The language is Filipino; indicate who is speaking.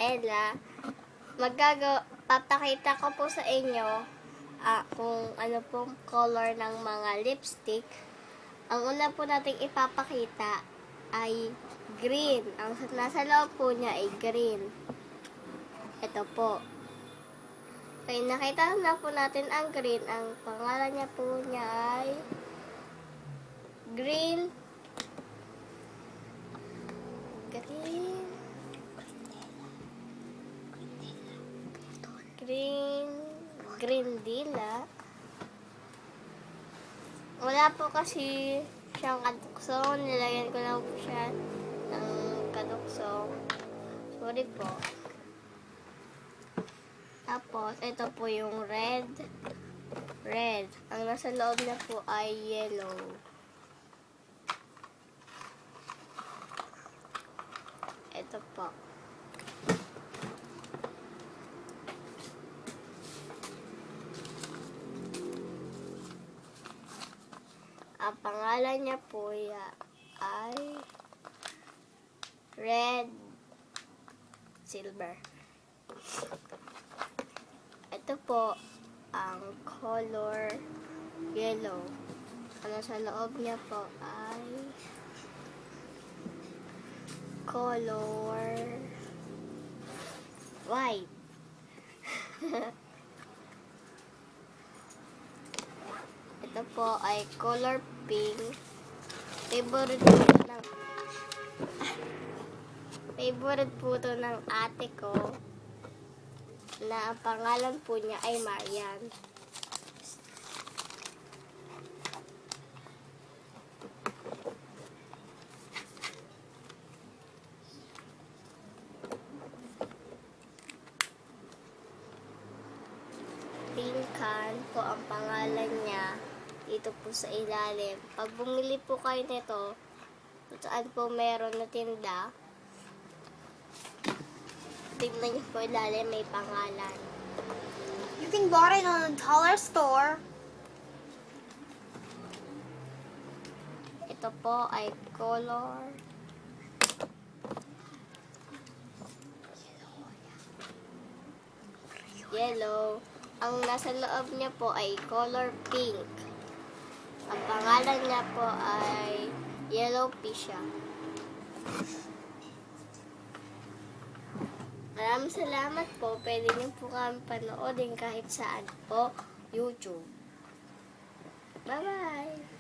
Speaker 1: Ella. Papakita ko po sa inyo kung ano pong color ng mga lipstick. Ang una po nating ipapakita ay green. Ang nasa loob po niya ay green. Ito po. Okay, nakita na po natin ang green. Ang pangalan niya po niya ay green. Grindilla. Wala po kasi siyang kaduksong. Nilagyan ko lang po siya ng kaduksong. Sorry po. Tapos, ito po yung red. Red. Ang nasa loob niya po ay yellow. Ito po. Ang pangalan niya po ay red silver. Ito po ang color yellow. Ano sa loob niya po ay color white. Ito po ay color pink. Favorite po to ng ate ko na ang pangalan po niya ay Marian. Pinkan po ang pangalan niya dito po sa ilalim. Pag bumili po kayo nito, saan po meron na tinda, tingnan niyo po ilalim, may pangalan.
Speaker 2: You can buy it on a dollar store.
Speaker 1: Ito po ay color yellow. Ang nasa loob niya po ay color pink. Ang pangalan niya po ay Yellow Pisha. Maraming salamat po. Pwede niyo po kami panoodin kahit saan po. YouTube. Bye-bye!